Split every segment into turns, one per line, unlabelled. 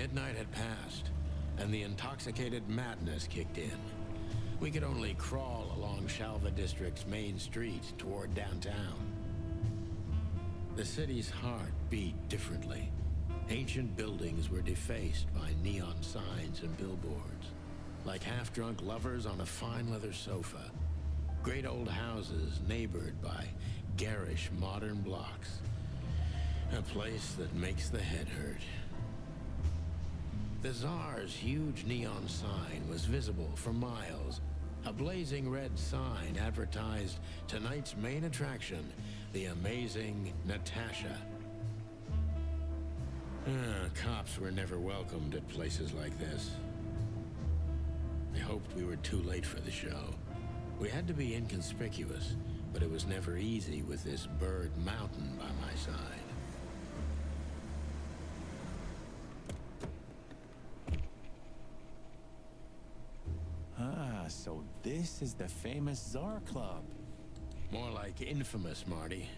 Midnight had passed, and the intoxicated madness kicked in. We could only crawl along Shalva District's main street toward downtown. The city's heart beat differently. Ancient buildings were defaced by neon signs and billboards, like half-drunk lovers on a fine leather sofa. Great old houses neighbored by garish modern blocks. A place that makes the head hurt. The Tsar's huge neon sign was visible for miles. A blazing red sign advertised tonight's main attraction, the amazing Natasha. Cops were never welcomed at places like this. I hoped we were too late for the show. We had to be inconspicuous, but it was never easy with this bird mountain by my side.
So this is the famous Tsar Club.
More like infamous, Marty.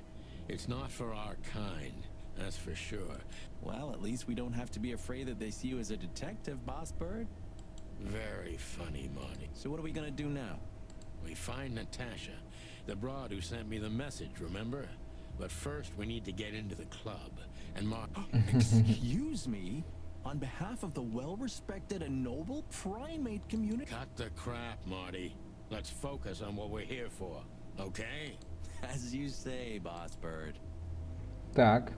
It's not for our kind, that's for sure.
Well, at least we don't have to be afraid that they see you as a detective, Boss Bird.
Very funny, Marty.
So what are we gonna do now?
We find Natasha, the broad who sent me the message, remember? But first we need to get into the club, and
Excuse me? On behalf of the well-respected and noble primate community...
Cut the crap, Marty. Let's focus on what we're here for, okay?
As you say, Boss Bird.
Так.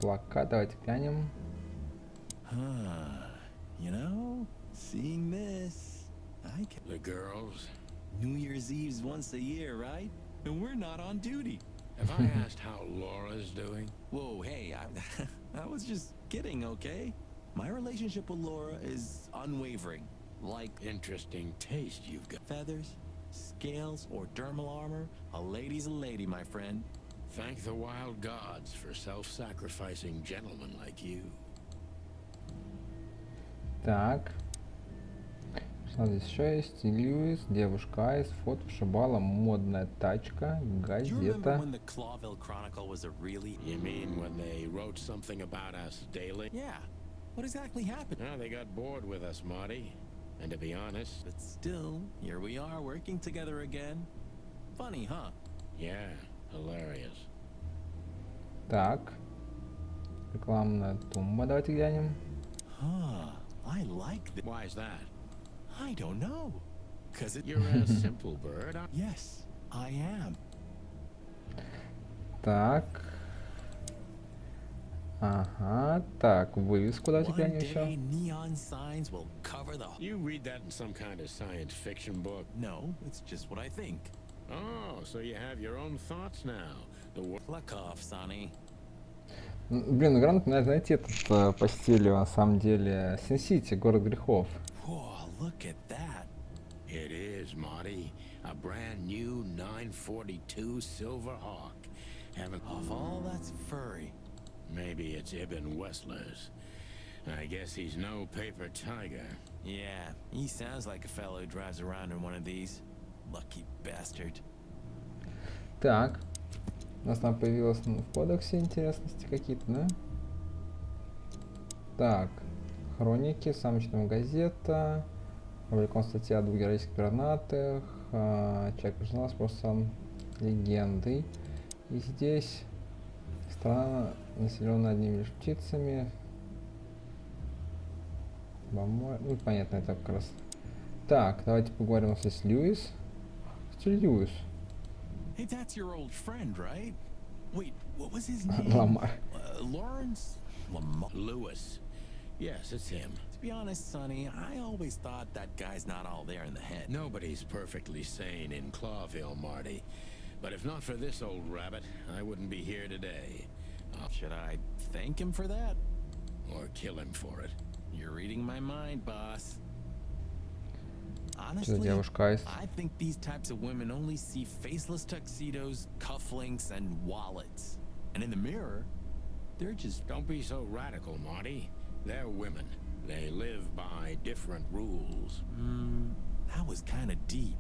Плакат, давайте глянем.
You know, seeing this, I can...
The girls?
New Year's Eve's once a year, right? And we're not on duty.
Have I asked how Laura's doing?
Whoa, hey, I was just kidding, okay? My relationship with Laura is unwavering. Like
Interesting taste you've got.
feathers, scales, or dermal armor, a lady's a lady, my friend.
Thank the wild gods for self-sacrificing gentlemen like you.
Так. Что здесь еще есть? Льюис, девушка Айс, фото вшибала, модная тачка,
Do you remember
газета.
when the Clawville Chronicle was a really...
You mean when they wrote something about us daily?
Yeah. What exactly happened?
No, they got bored with us, Marty. And to be honest,
But still, here we are working together again. Funny, huh?
yeah, hilarious.
Так. Рекламная тумба, давайте глянем.
Huh. I like that.
Why is that?
I don't know. Cause it...
You're a simple bird.
Yes, I am.
Так. Ага, так, вывеску давайте
One
глянем
day,
еще.
neon signs will cover the...
You read that in some kind of science fiction book.
No, it's just what I think.
Oh, so you have your own thoughts now. The
Pluck off, Sonny.
Блин, игра напоминает, знаете, этот по стилю, на самом деле, Sin-City, город грехов.
Whoa, look at that.
It is, Marty. A brand new 942 Silver Hawk. Haven't...
Of all that's furry.
Maybe it's Ibn Wessler's. I guess he's no paper tiger.
Yeah, he sounds like a fellow who drives around in one of these. Lucky bastard.
Так. У нас там появилось в кодексе интересности какие-то, да? Так. Хроники, самочная газета. Опубликована статья о двух героических гранатах. Человек признался просто легендой. И здесь страна, населенная одними лишь птицами. Ну, понятно, это как раз. Так, давайте поговорим с Льюис. Льюис.
Hey, that's your old friend, right? Wait, what was his name?
Ламар.
Lawrence? Lamar.
Lewis. Yes, it's him.
To be honest, Sonny, I always thought that guy's not all there in the head.
Nobody's perfectly sane in Clawville, Marty. But if not for this old rabbit, I wouldn't be here today.
Should I thank him for that?
Or kill him for it.
You're reading my mind, boss.
Что
Honestly,
девушка Айс?
I think these types of women only see faceless tuxedos, cufflinks, and wallets. And in the mirror, they're just...
Don't be so radical, Marty. They're women. They live by different rules.
That was kind of deep.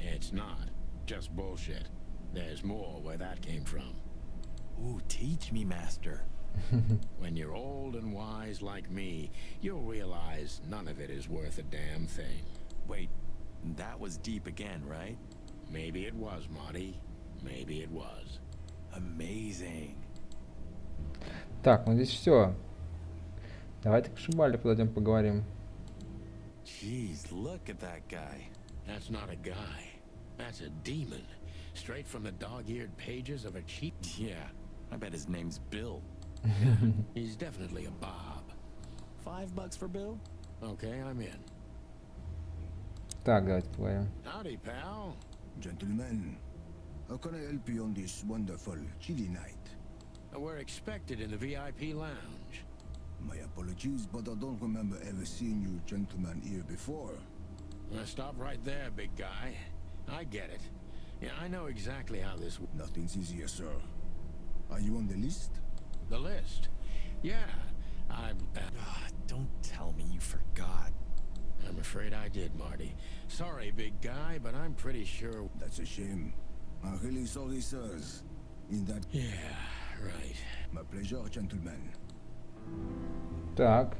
It's not. Just bullshit. There's more where that came from.
Ooh, teach me, master.
When you're old and wise like me, you'll realize none of it is worth a damn thing.
Wait, that was deep again, right?
Maybe it was, Marty. Maybe it was.
Amazing.
Так, ну здесь все. Давайте к Шибале подойдем поговорим.
Jeez, look at that guy.
That's not a guy. That's a demon. Straight from the dog-eared pages of a cheap...
Yeah, I bet his name's Bill.
He's definitely a Bob.
$5 for Bill?
Okay, I'm in.
Так, давайте поговорим.
Howdy, pal.
Gentlemen, how can I help you on this wonderful, chilly night?
We're expected in the VIP lounge.
My apologies, but I don't remember ever seeing you gentlemen here before.
Stop right there, big guy. I get it. Yeah, I know exactly how this...
Nothing's easier, sir. Are you on the list?
The list? Yeah,
Don't tell me you forgot.
I'm afraid I did, Marty. Sorry, big guy, but I'm pretty sure...
That's a shame. I'm really sorry, sirs. In that...
Yeah, right.
My pleasure, gentlemen.
Так.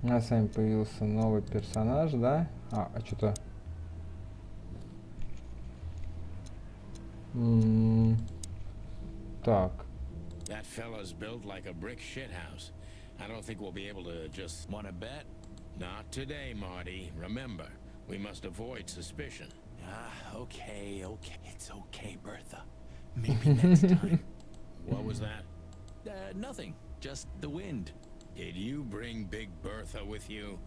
У нас с вами появился новый персонаж, да? А что-то... Так.
That fella's built like a brick shithouse. I don't think we'll be able to just...
Wanna bet?
Not today, Marty. Remember, we must avoid suspicion.
Okay. It's okay, Bertha. Maybe next time.
What was that?
Nothing. Just the wind.
Did you bring Big Bertha with you?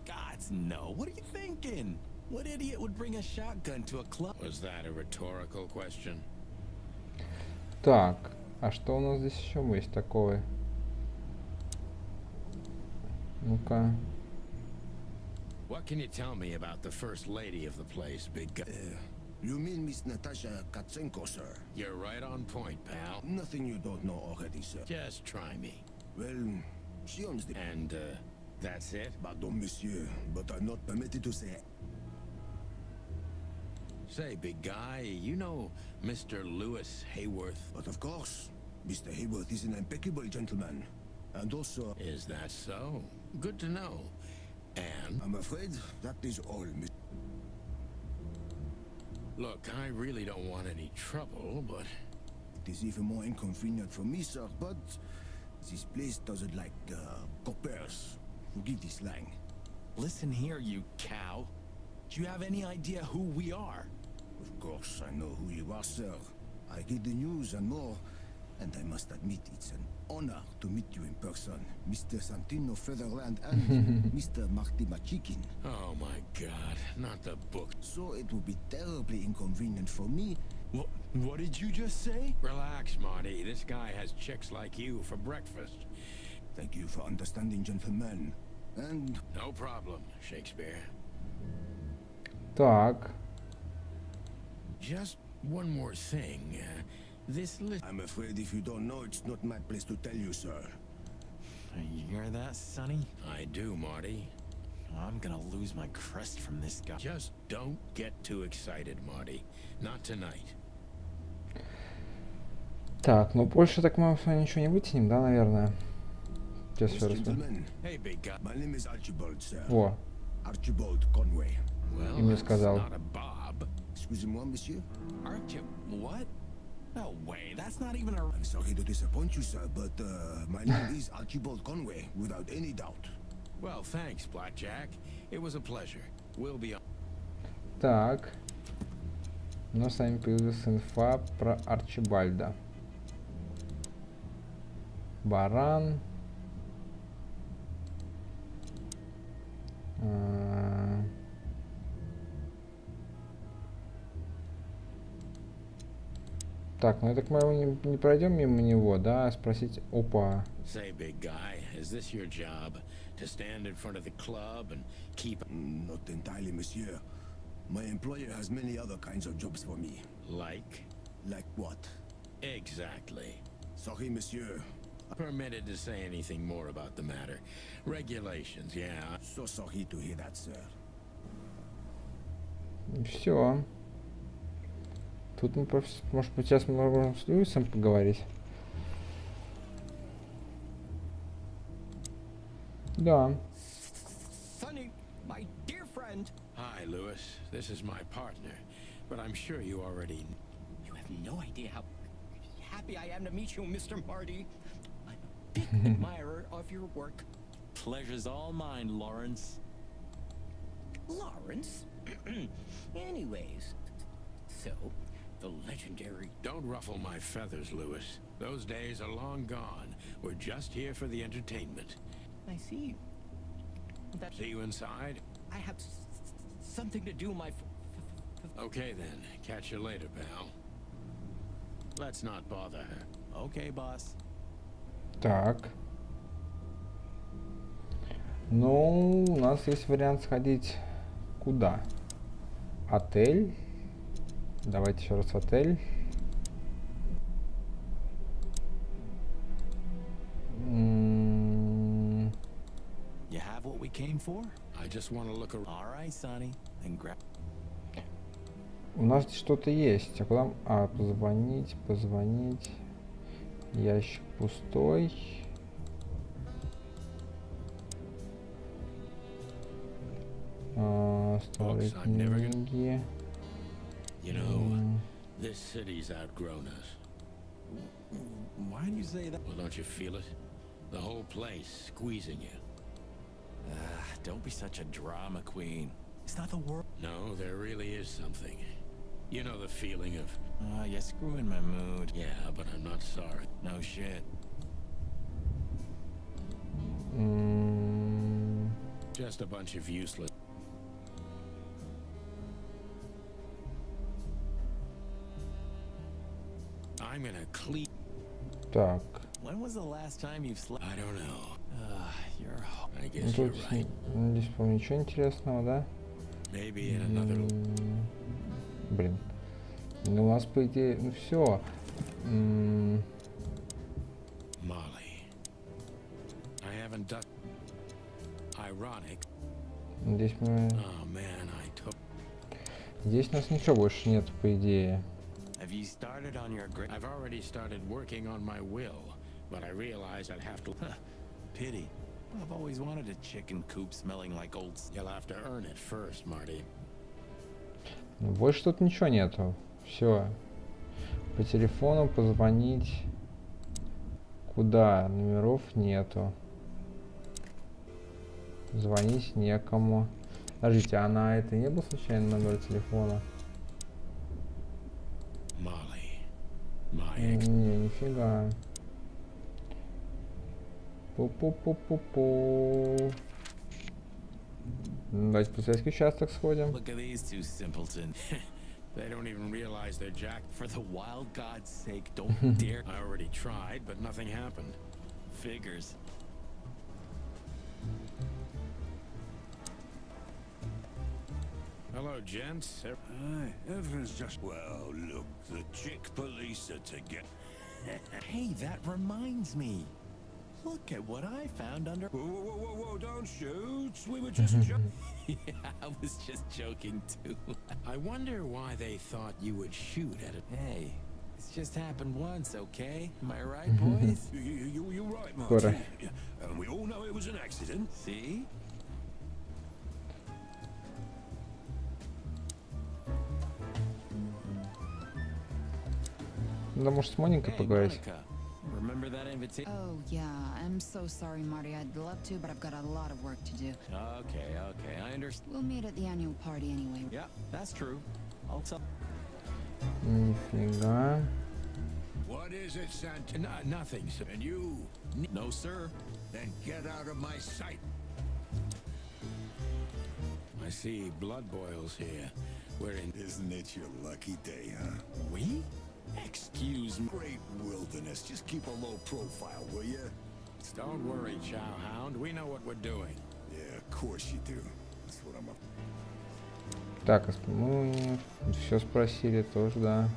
Gods, no. What are you thinking? What idiot would bring a shotgun to a club?
Was that a rhetorical question?
Так. А что у нас здесь еще есть такое? Ну-ка.
What can you tell me about the first lady of the place, big guy?
You mean Miss Natasha Katsenko, sir?
You're right on point, pal.
Nothing you don't know already, sir.
Just try me.
Well, she owns the...
And, that's it?
Pardon, monsieur, but I'm not permitted to say...
Say, big guy, you know Mr. Lewis Hayworth?
But of course, Mr. Hayworth is an impeccable gentleman. And also...
Is that so? Good to know. And...
I'm afraid that is all, Miss...
Look, I really don't want any trouble, but...
It is even more inconvenient for me, sir, but... This place doesn't like, coppers. Forgive the slang.
Listen here, you cow. Do you have any idea who we are?
Of course, I know who you are, sir. I read the news and more, and I must admit it's an honor to meet you in person, Mr. Santino Featherland and Mr. Marty Machikin.
Oh my god, not the book.
So it will be terribly inconvenient for me.
What did you just say?
Relax, Marty. This guy has chicks like you for breakfast.
Thank you for understanding, gentlemen. And...
No problem, Shakespeare.
Так.
Just one more thing. This list...
I'm afraid if you don't know, it's not my place to tell you, sir.
You hear that, Sonny?
I do, Marty.
I'm gonna lose my crest from this guy.
Just don't get too excited, Marty. Not tonight.
Так, ну больше так мы с вами ничего не вытянем, да, наверное? Сейчас
Yes,
все
gentlemen.
Hey, big guy.
My name is Archibald, sir.
О,
Archibald Conway.
Well,
И мне
that's
сказал.
not a Bob.
Excusez-moi, monsieur.
Aren't you? What? No way. That's not even a...
I'm sorry to disappoint you, sir, but my name is Archibald Conway, without any doubt.
Well, thanks, Blackjack. It was a pleasure. We'll be on.
так. У нас с вами появилась инфа про Арчибальда. Баран. Так, ну я так понимаю, не пройдем мимо него, да? Спросить, опа.
Say, big guy, is this your job? To stand in front of the club and keep...
Not entirely, monsieur. My employer has many other kinds of jobs for me.
Like?
Like what?
Exactly.
Sorry, monsieur.
Permitted to say anything more about the matter. Regulations, yeah.
So sorry to hear that, sir.
Все. Тут мы, может быть, сейчас мы можем с Льюисом поговорить? Да.
Sonny, my dear friend.
Hi, Lewis. This is my partner. But I'm sure you already...
You have no idea how happy I am to meet you, Mr. Marty. I'm a big admirer of your work.
Pleasure's all mine, Lawrence.
Lawrence? Anyways, so, the legendary...
Don't ruffle my feathers, Lewis. Those days are long gone. We're just here for the entertainment.
I see.
See you inside?
I have something to do, my...
Okay then. Catch you later, pal. Let's not bother her.
Okay, boss.
Так. Ну, у нас есть вариант сходить куда? Отель. Давайте еще раз в отель.
You have what we came for?
I just want to look around.
All right, Sonny. Then grab...
У нас здесь что-то есть. А куда? А, позвонить, позвонить. Ящик пустой. Старые книги.
You know, this city's outgrown us.
Why do you say that?
Well, don't you feel it? The whole place squeezing you.
Don't be such a drama queen. It's not the world.
No, there really is something. You know the feeling of...
You're screwing my mood.
Yeah, but I'm not sorry.
No shit.
Just a bunch of useless... I'm gonna clean...
Так.
When was the last time you've slept?
I don't know.
You're...
I
Ну,
guess you're
тут
right.
здесь, по-моему, ничего интересного, да?
Maybe in another...
Блин. Ну, у нас, по идее, ну все.
Molly. I haven't done... Ironic.
Здесь мы...
Oh man, I took...
Здесь у нас ничего больше нет, по идее.
Have you started on your great...
I've already started working on my will, but I realize I'd have to...
Pity. I've always wanted a chicken coop smelling like old...
You'll have to earn it first, Marty.
Ну, больше тут ничего нету. Все. По телефону позвонить. Куда? Номеров нету. Звонить некому. Подождите, а на это не был случайно номер телефона?
Molly. My
Не, нифига. Пу-пу-пу-пу-пу. Давайте в полицейский участок сходим.
Look at these two simpletons.
They don't even realize they're jacked.
For the wild God's sake, don't dare...
I already tried, but nothing happened.
Figures.
Hello, gents.
Aye, everything's just... Well, look, the chick police are to get...
Hey, that reminds me. Look at what I found under...
Whoa, whoa, whoa, whoa, whoa, don't shoot. We were just...
Yeah, I was just joking too.
I wonder why they thought you would shoot at it.
Hey, it's just happened once, okay? Am I right, boys?
You're right,
Got
Marty.
it.
Yeah, and we all know it was an accident.
See?
Да, может, с Моникой
Hey,
поговорить?
Monica, remember that invitation?
Oh, yeah. I'm so sorry, Marty. I'd love to, but I've got a lot of work to do.
Okay, I understand.
We'll meet at the annual party anyway.
Yeah, that's true. I'll tell...
Нифига.
What is it, Santa?
Nothing, sir.
And you?
No, sir.
Then get out of my sight.
I see blood boils here. We're in...
Isn't it your lucky day, huh?
We? Excuse me.
Great wilderness. Just keep a low profile, will you?
Don't worry, Chowhound. We know what we're doing.
Yeah, of course you do. That's what I'm up.
Так, мы все спросили тоже, да.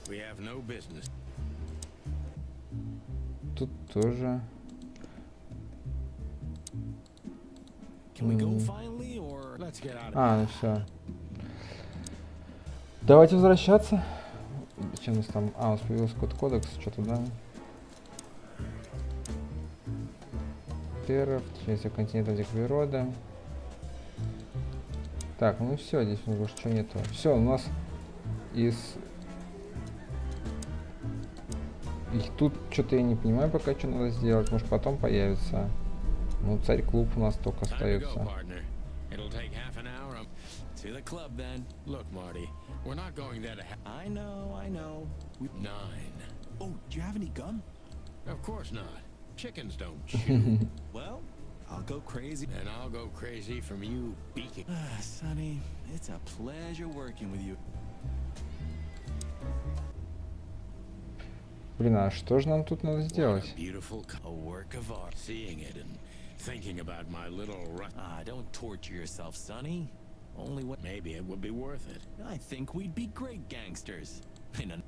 We have no business.
Тут тоже.
Can we go finally, or...
Let's get out of
А, ну все. Давайте возвращаться. Чем у нас там? А, у нас появился какой-то кодекс, что-то, да? Первый, в течение всех континентов дикой природы. Так, ну все, здесь у нас больше ничего нету. Все, у нас из... И тут что-то я не понимаю пока, что надо сделать. Может потом появится. Ну, Царь-клуб у нас только
Time to go,
остается.
partner. It'll take half an hour.
To the club then.
Look, Marty, we're not going there to
I know.
9.
Oh, do you have any gum?
Of course not. Chickens don't chew.
Well, I'll go crazy.
And I'll go crazy from you beaking.
Sonny, it's a pleasure working with you.
Блин, а что же нам тут надо
What a
сделать?
beautiful
A work of art.
seeing it and thinking about my little
Don't torture yourself, Sonny. Only what
maybe it would be worth it.
I think we'd be great gangsters. In a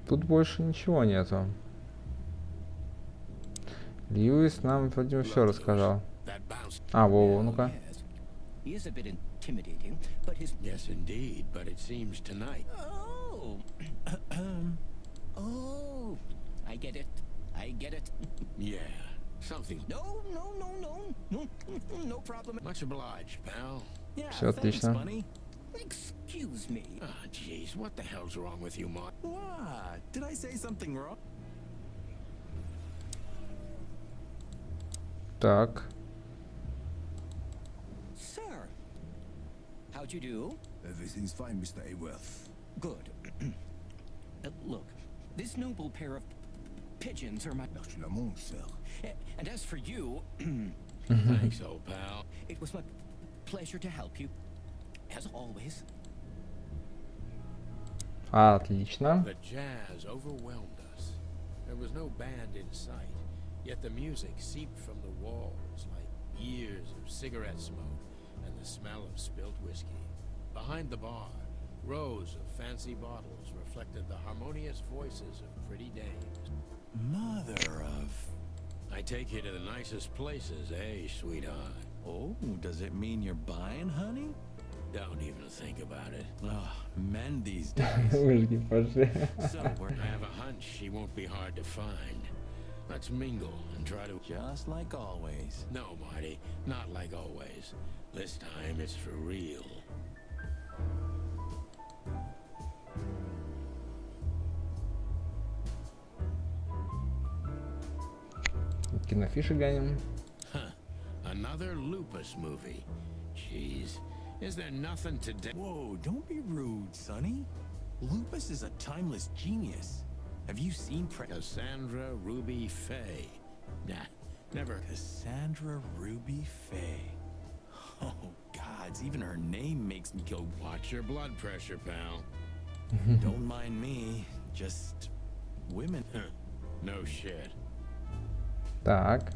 Тут больше ничего нету. Льюис нам вроде все рассказал.
That bounce.
А, Вова, ну-ка.
Yes. He is a bit intimidating, but his...
Yes, indeed, but it seems tonight.
Oh. Oh. I get it.
Yeah, something.
No. No problem.
Much obliged, pal.
yeah,
Всё
thanks,
отлично.
Bunny.
Excuse me.
Ah, jeez, what the hell's wrong with you, Mark?
What? Did I say something wrong?
Так.
Sir. How'd you do?
Everything's fine, Mr. Aworth.
Good. Look, this noble pair of pigeons are my...
Merci la monde, sir.
And as for you,
Thanks, old pal.
it was my pleasure to help you. As always.
Отлично.
The jazz overwhelmed us. There was no band in sight, yet the music seeped from the walls like years of cigarette smoke and the smell of spilt whiskey. Behind the bar, rows of fancy bottles reflected the harmonious voices of pretty dames.
Mother of...
I take you to the nicest places, eh, sweetheart?
Oh, does it mean you're buying, honey?
Don't even think about it.
Ugh, men these days.
Мужики пошли.
So we're
I have a hunch she won't be hard to find. Let's mingle and try to...
just like always.
No, Marty, not like always. This time it's for real.
Кинофиши гоним.
Huh. Another lupus movie. Jeez. Is there nothing to do?
Whoa, don't be rude, Sonny. Lupus is a timeless genius. Have you seen
Cassandra Ruby Faye. Nah, never.
Cassandra Ruby Faye? Oh, gods, even her name makes me go,
Watch your blood pressure, pal.
don't mind me, just women.
Huh. No shit.
Так.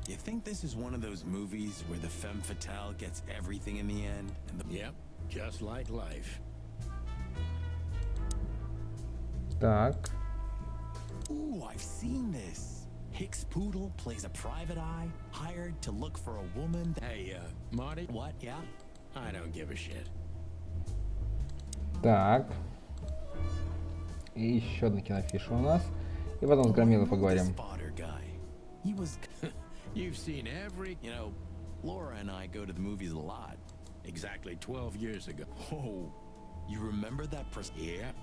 You think this is one of those movies where the femme fatale gets everything in the end? And the
Yep, just like life.
Так.
Ooh, I've seen this. Hicks Poodle plays a private eye, hired to look for a woman.
Hey, Marty?
What? Yeah?
I don't give a shit.
Так. И еще одна кинофиша у нас. И потом с Громилой поговорим.
Spotter guy. He was,
You've seen every...
you know, Laura and I go to the movies a lot.
Exactly 12 years ago.
Oh, you remember that
Yep,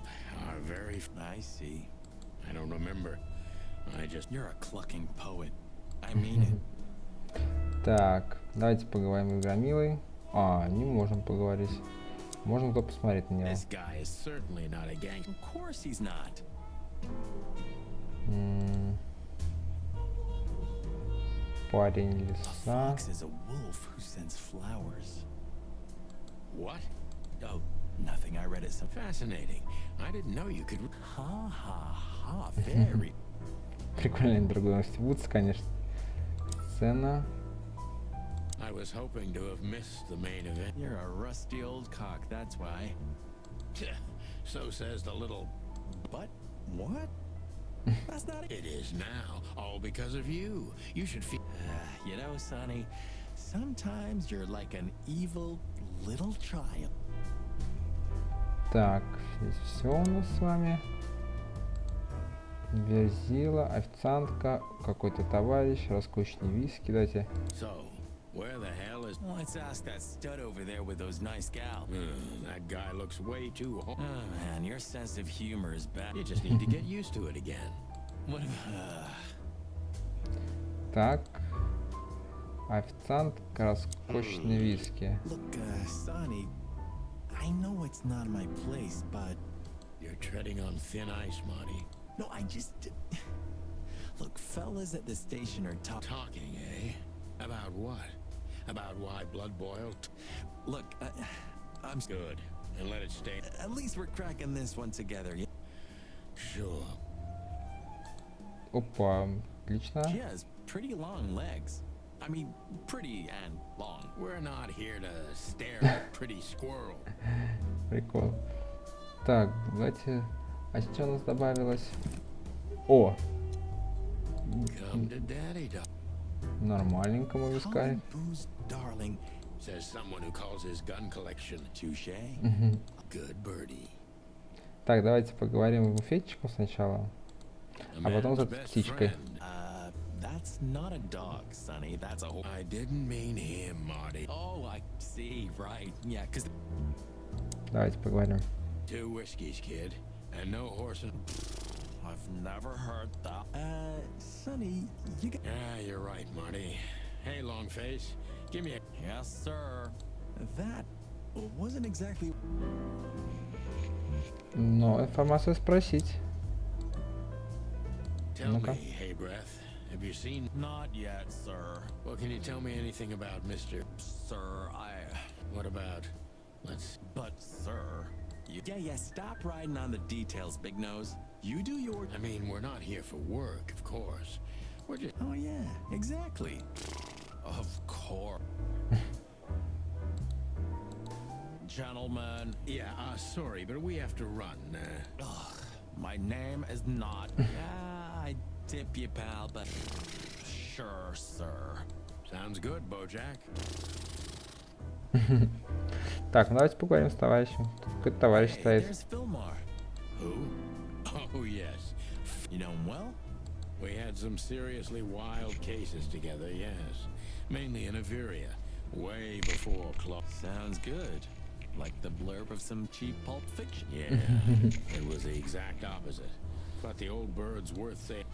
our very...
I see.
I don't remember. I just...
You're a clucking poet. I mean it.
Так, давайте поговорим с Громилой. А, не можем поговорить. Можно кто посмотреть на него.
This guy is certainly not a gangster.
Of course he's not.
Парень
A
лиса.
fox is a wolf who sends flowers.
What?
Oh, nothing. I read it some.
Fascinating. I didn't know you could...
Ha ha ha. Very.
Прикольный другой Вудс, конечно. Сцена.
I was hoping to have missed the main event.
You're a rusty old cock, that's why.
So says the little...
But what? That's not it.
It is now, all because of you. You should feel...
You know, Sonny, Sometimes you're like an evil little child.
Так, здесь все у нас с вами. Верзила, официантка, какой-то товарищ, роскошный виски, дайте.
So, where the hell is...
Let's ask that stud over there with those nice gals.
That guy looks way too...
Oh man, your sense of humor is bad.
You just need to get used to it again.
What?
Так, официантка, роскошный виски.
Look, Sonny, I know it's not my place, but...
You're treading on thin ice, Marty.
No, I just... Look, fellas at the station are
Talking, eh? About what? About why blood boiled?
Look, I'm...
Good. And let it stay.
At least we're cracking this one together, yeah?
Sure.
Опа, отлично.
She has pretty long legs. I mean, pretty and long.
We're not here to stare at pretty squirrel.
Прикол. Так, давайте... А что у нас добавилось? О!
Come to daddy, dog.
Нормальненько мы вискали.
Booze, darling.
Says someone who calls his gun collection
Touche.
good birdie.
Так, давайте поговорим в буфетчику сначала.
A
А потом
man's
с этой
best
птичкой.
friend.
That's not a dog, Sonny. That's a whole...
I didn't mean him, Marty.
Oh, I see. Right. Yeah, because...
Давайте поговорим.
2 whiskeys, kid. And no horse and...
I've never heard that. Sonny, you got...
Ah, you're right, Marty. Hey, long face. Give me a...
Yes, sir. That wasn't exactly...
Но информацию спросить.
Tell
Ну-ка.
me, hey, breath. Have you seen...
Not yet, sir.
Well, can you tell me anything about Mr...
Sir,
What about... Let's...
But, sir... Yeah, stop riding on the details, big nose. You do your...
I mean, we're not here for work, of course. We're just...
Oh, yeah, exactly. Of course. Gentlemen.
Yeah, sorry, but we have to run.
Ugh, my name is not... I tip you, pal, but... Sure, sir.
Sounds good, Bojack.
Так, ну давайте поговорим с товарищем. Тут какой-то товарищ
Hey,
стоит.
there's Fillmore.
Who? Oh, yes.
You know him well?
We had some seriously wild cases together, yes. Mainly in Averia, way before Claw.
Sounds good. Like the blurb of some cheap pulp fiction.
Yeah, it was the exact opposite. But the old bird's worth saying.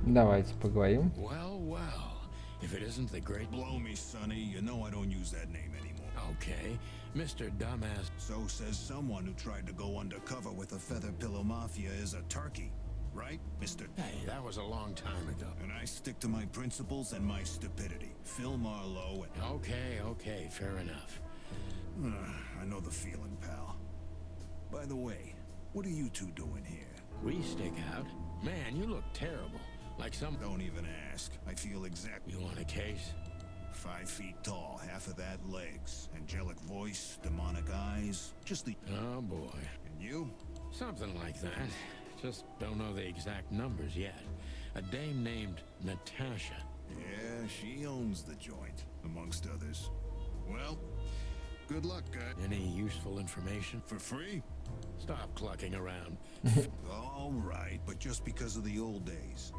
Давайте поговорим.
Well, well. If it isn't the great...
Blow me, Sonny. You know I don't use that name anymore.
Okay, Mr. Dumbass.
So says someone who tried to go undercover with a feather pillow mafia is a turkey. Right, Mr.
Hey, that was a long time ago.
And I stick to my principles and my stupidity. Phil Marlowe and...
Okay, fair enough.
I know the feeling, pal. By the way, what are you two doing here?
We stick out. Man, you look terrible. Like some...
Don't even ask. I feel exactly...
You want a case?
5 feet tall, half of that legs. Angelic voice, demonic eyes. Just the...
Oh, boy.
And you?
Something like that. Just don't know the exact numbers yet. A dame named Natasha.
Yeah, she owns the joint, amongst others. Well, good luck, guy.
Any useful information?
For free?
Stop clucking around.
All right, but just because of the old days.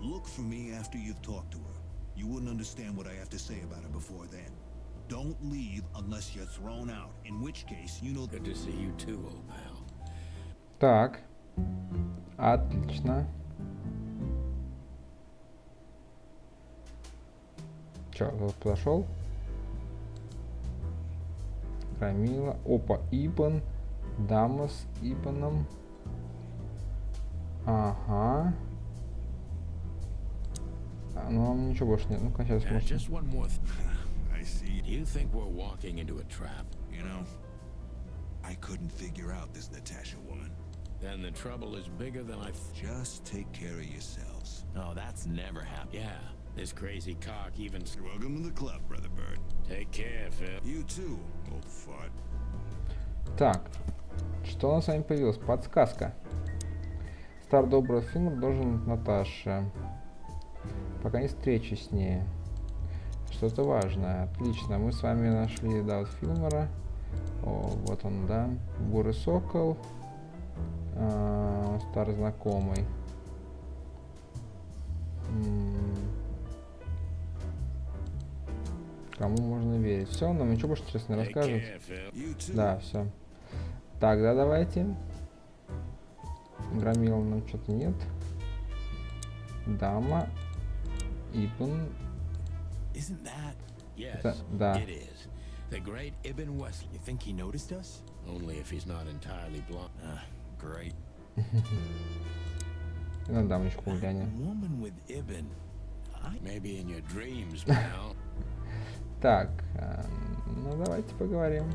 Look for me after you've talked to her. You wouldn't understand what I have to say about her before then. Don't leave unless you're thrown out, in which case, you know...
Good to see you too, old pal.
Так. Отлично. Чё, вот подошел? Рамила. Опа, Ибн. Дама с Ибаном. Ага. Ну, ничего больше нет. Ну-ка, сейчас можно.
Just one more
I see.
Do you think we're walking into a trap?
You know, I couldn't figure out this Natasha woman.
Then the trouble is bigger than I...
Just take care of yourselves.
Oh, that's never happened.
Yeah, this crazy cock even...
Welcome to the club, Brother Bird.
Take care, Phil.
You too, old fart.
Так, что у нас с вами появилось? Подсказка. Стар добрый фильм должен Наташе. Пока не встречи с ней. Что что-то важное. Отлично, мы с вами нашли, да, вот Филмора. О, вот он, да. Бурый сокол. Старый знакомый. Кому можно верить? Все, нам ничего больше интересно не расскажет. Да, все. Тогда давайте. Громила нам что-то нет. Дама. Ибн. Это, да.
The great Ibn Wesley.
You think he noticed us?
Only if he's not entirely blind.
Great.
И на дамочку глянем.
Woman with Ibn.
Maybe in your dreams, pal.
Так, ну давайте поговорим.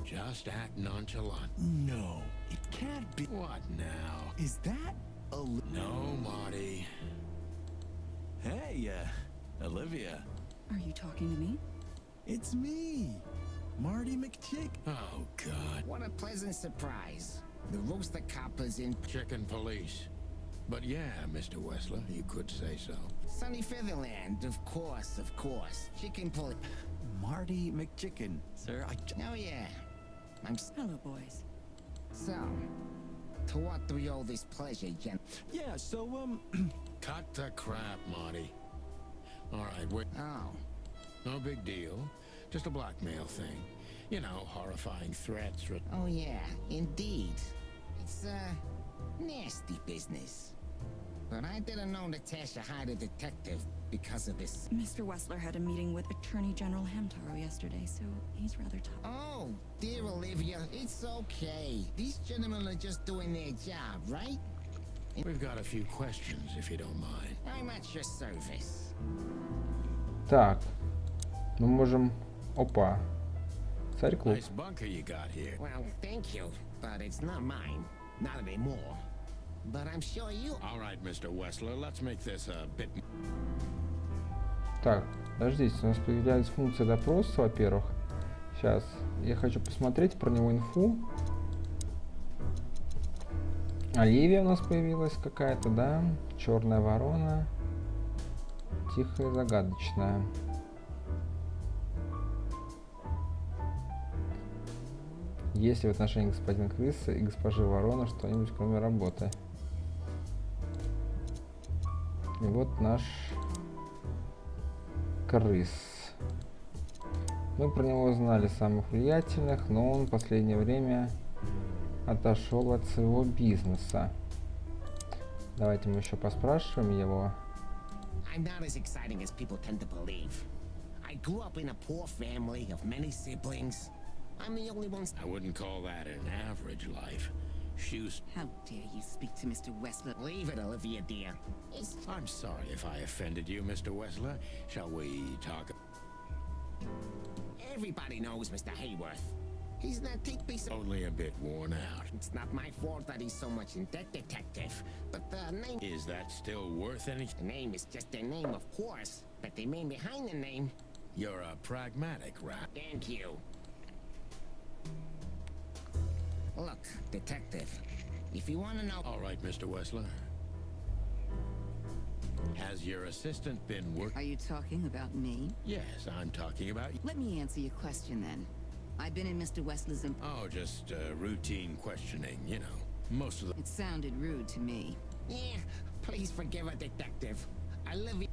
Just act nonchalant.
No, it can't be.
What now?
Is that
No, Marty.
Hey, Olivia.
Are you talking to me?
It's me, Marty McChick.
Oh, God.
What a pleasant surprise. The rooster copper's in
Chicken police. But yeah, Mr. Wessler, you could say so.
sunny Featherland, of course, of course. Chicken police.
Marty McChicken, sir.
Oh, yeah.
Hello, boys.
So, to what do we owe this pleasure, Jen?
Yeah, so,
Cut the crap, Marty. All right, wait.
Oh,
No big deal. Just a blackmail thing. You know, horrifying threats.
oh yeah, indeed. It's, nasty business. But I didn't know Natasha hired a detective because of this.
Mr. Wessler had a meeting with Attorney General Hamtaro yesterday, so he's rather tough.
Oh, dear Olivia, it's okay. These gentlemen are just doing their job, right?
We've got a few questions, if you don't mind.
I'm at your service.
Так, мы можем... Опа. Царь-клуб.
Nice bunker you got here.
Well, thank you, but it's not mine. Not anymore. But I'm sure you...
All right, Mr. Wessler, let's make this a bit...
Так, подождите, у нас появляется функция допроса, во-первых. Сейчас, я хочу посмотреть про него инфу. Оливия у нас появилась какая-то, да? Черная ворона. Тихая, загадочная. Есть ли в отношении господина Крысы и госпожи Ворона что-нибудь кроме работы? И вот наш крыс. Мы про него знали самых влиятельных, но он в последнее время отошел от своего бизнеса. Давайте мы еще поспрашиваем его.
I'm not as exciting as people tend to believe. I grew up in a poor family of many siblings. I'm the only one...
I wouldn't call that an average life. Shoes...
How dare you speak to Mr. Wessler?
Leave it, Olivia, dear. It's...
I'm sorry if I offended you, Mr. Wessler. Shall we talk...
Everybody knows Mr. Hayworth. He's an antique piece of...
Only a bit worn out.
It's not my fault that he's so much in debt, detective. But the name...
Is that still worth anything?
The name is just their name, of course. But the man behind the name...
You're a pragmatic rat.
Thank you. Look, detective, if you want to know...
All right, Mr. Wessler. Has your assistant been
Are you talking about me?
Yes, I'm talking about...
Let me answer your question then. I've been in Mr. Wessler's
Oh, just routine questioning, you know. Most of the...
It sounded rude to me.
Yeah, please forgive a detective. Olivia...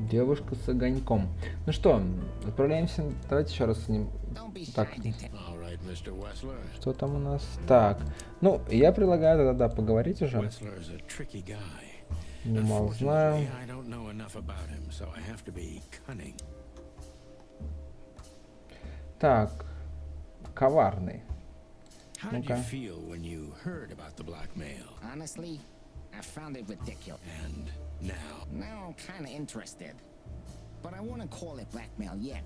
Девушка с огоньком. Ну что, отправляемся. Давайте еще раз с ним.
Don't be
Так,
shy, detective.
All right, Mr. Wessler.
что там у нас? Так, ну, я предлагаю тогда поговорить уже.
Wessler is a tricky guy.
Немало знаю.
Unfortunately, I don't know enough about him, so I have to be cunning.
Так, коварный.
How did you
Okay.
feel when you heard about the blackmail?
Honestly, I found it ridiculous.
And now,
Now I'm kind of interested. But I wouldn't call it blackmail yet.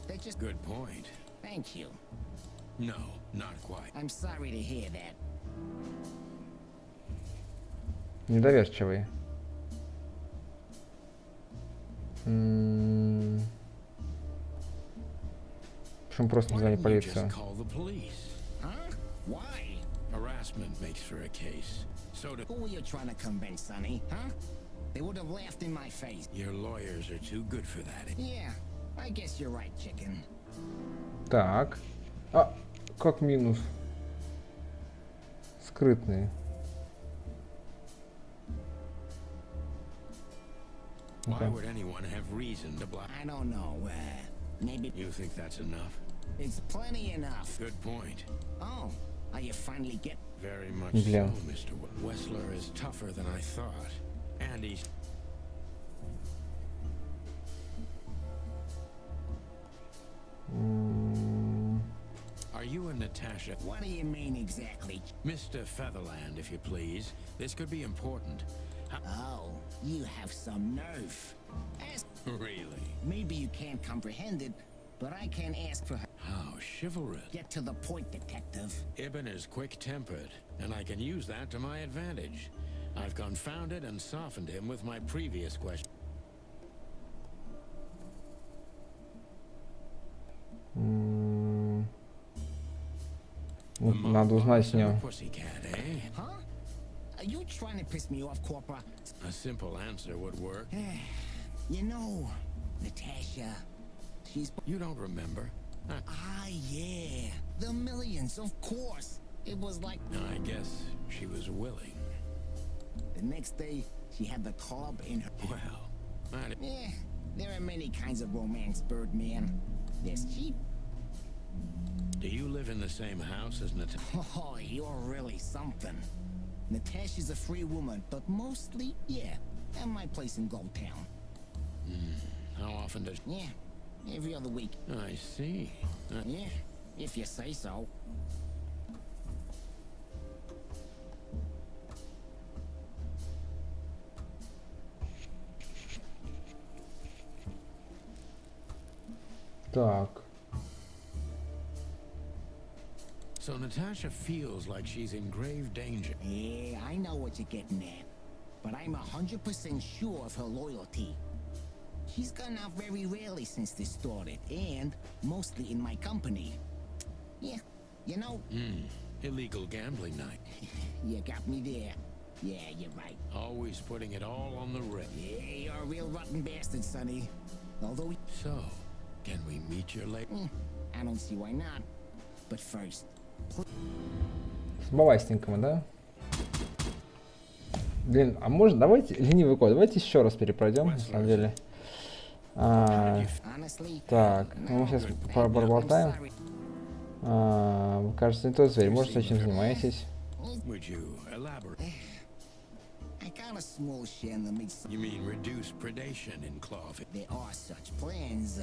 They just...
good point.
Thank you.
No, not quite.
I'm sorry to hear that.
Недоверчивый. Почему просто не
Why
звони
didn't you
полицию?
just call the police?
Huh? Why?
Harassment makes for a case. So do...
Who were you trying to convince, Sonny? Huh? they would have laughed in my face.
Your lawyers are too good for that.
Yeah, I guess you're right, chicken.
Так. А, как минус? Скрытные.
Why would anyone have reason to block?
I don't know. Maybe
You think that's enough?
it's plenty enough.
Good point.
Oh, are you finally get?
Very much
Yeah.
so, Mr. Wessler is tougher than I thought. And he's... Are you and Natasha?
What do you mean exactly?
Mr. Featherland, if you please. This could be important.
Oh, you have some nerve. Ask.
Really?
Maybe you can't comprehend it, but I can't ask for her.
How chivalrous.
Get to the point, detective.
Ibn is quick-tempered, and I can use that to my advantage. I've confounded and softened him with my previous question.
Ну, надо узнать с нее.
Pussycat, eh?
Huh? Are you trying to piss me off, Corpora?
A simple answer would work.
You know, Natasha, she's...
You don't remember?
Yeah. The millions, of course. It was like...
I guess she was willing.
The next day, she had the club in her...
Well,
Yeah, there are many kinds of romance, Birdman. There's cheap.
do you live in the same house as Natasha?
Oh, you're really something. Natasha's a free woman, but mostly, yeah, at my place in Gold Town.
How often does...
Yeah, every other week.
I see.
Yeah, if you say so.
Так.
So Natasha feels like she's in grave danger.
Yeah, I know what you're getting at. But I'm 100% sure of her loyalty. She's gone out very rarely since this started, and mostly in my company. Yeah, you know,
Illegal gambling night.
you got me there. Yeah, you're right.
Always putting it all on the red.
Yeah, you're a real rotten bastard, Sonny. Although,
So, can we meet your lady?
I don't see why not. But first,
Слабовастенькому, да? Блин, а может, давайте, ленивый кот, давайте еще раз перепройдем, на самом деле.
honestly,
Так, ну мы сейчас проболтаем. Кажется, не тот зверь. Может, чем занимаетесь?
Would you elaborate?
I got a small share in the meat.
You mean reduce predation in Clove?
There are such plans.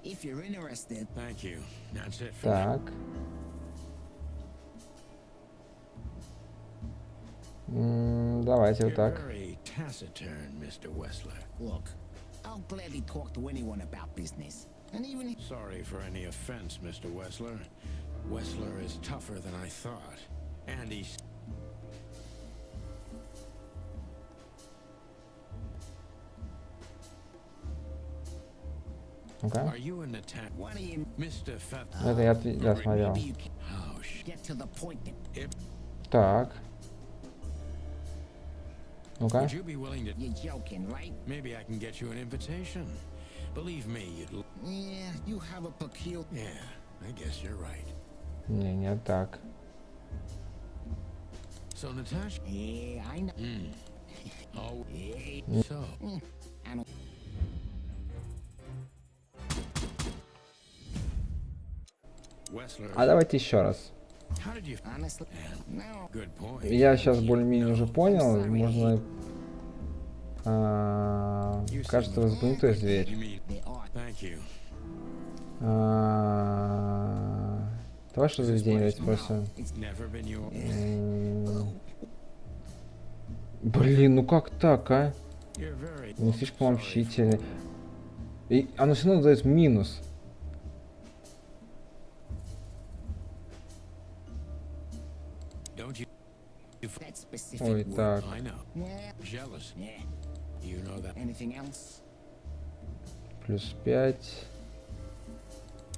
If you're interested,
Thank you. That's it for me.
Так. Давайте вот
You're
так.
very taciturn, Mr. Wessler.
look, I'll gladly talk to anyone about business. And even if
Sorry for any offense, Mr. Wessler. Wessler is tougher than I thought. And he's...
Ну-ка.
Are you an attack?
what do you
Mr. Fett...
Это я смотрел.
maybe you can
Oh, shit.
get to the point that
Так. Ну-ка.
Would you be willing to...
you're joking, right?
Maybe I can get you an invitation. Believe me, you'd...
Yeah, you have a peculiar.
Yeah, I guess you're right.
Не так.
So, Natasha...
Yeah, I know.
Oh,
Yeah,
so...
I don't.
Wessler...
А давайте еще раз.
How did you...
Honestly,
Man,
no.
good point.
Я сейчас более-менее уже понял. Можно... кажется, вы занятой
You
зверь.
mean...
There are.
Thank you.
Это ваше заведение, давайте просто...
It's
Never been your...
Блин, ну как так, а?
You're very...
Не слишком
Sorry.
общительный. И оно все равно дает минус.
Don't you...
that specific
Ой,
word.
так.
I know.
Yeah.
Jealous.
Yeah.
You know that.
Anything else?
Плюс 5.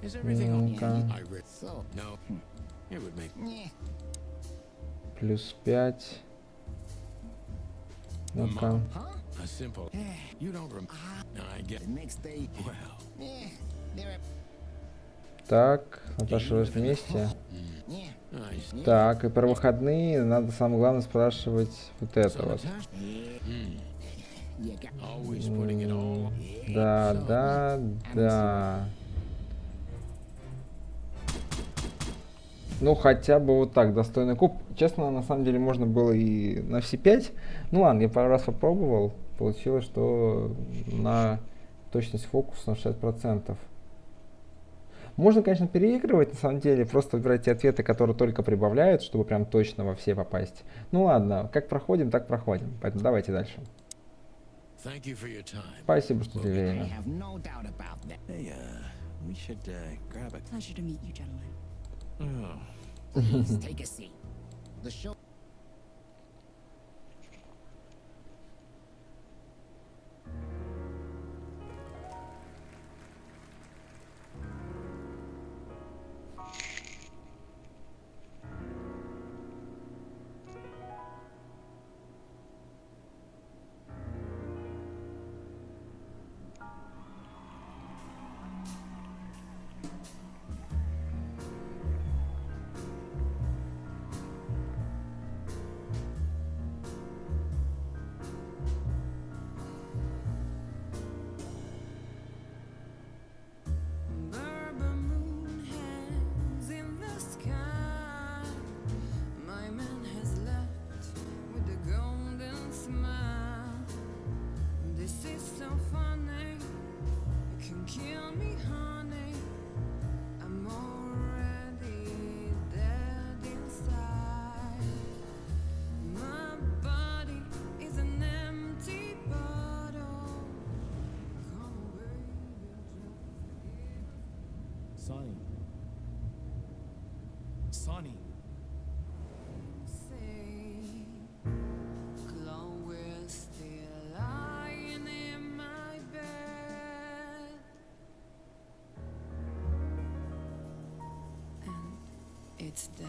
Is everything on...
Ну-ка.
I read...
So,
No. It would make...
yeah.
Плюс 5. Ну-ка.
A simple. You don't remember. I get.
The next day,
Well.
they're
Так, Наташа вместе.
yeah.
I see.
Так, и про выходные надо самое главное спрашивать вот это
So
вот.
Natasha-
You got
Always putting it all.
Да, да, да. Ну, хотя бы вот так, достойный куб. Честно, на самом деле, можно было и на все 5. Ну ладно, я пару раз попробовал. Получилось, что на точность фокуса на 60%. Можно, конечно, переигрывать, на самом деле, просто выбирать те ответы, которые только прибавляют, чтобы прям точно во все попасть. Ну ладно, как проходим, так проходим. Поэтому давайте дальше.
Thank you for your time.
Спасибо, что
I
уделили.
have no doubt about that.
Hey, we should grab a.
Pleasure to meet you, gentlemen.
Oh.
Please take a seat. The show.
Bourbon moon hangs in the sky. My man has left with a golden smile. This is so funny. You can kill me, honey. I'm already dead inside. My body is an empty bottle. Come on, baby,
Sonny. Sonny.
say, Chloe's still lying in my bed, and it's dead.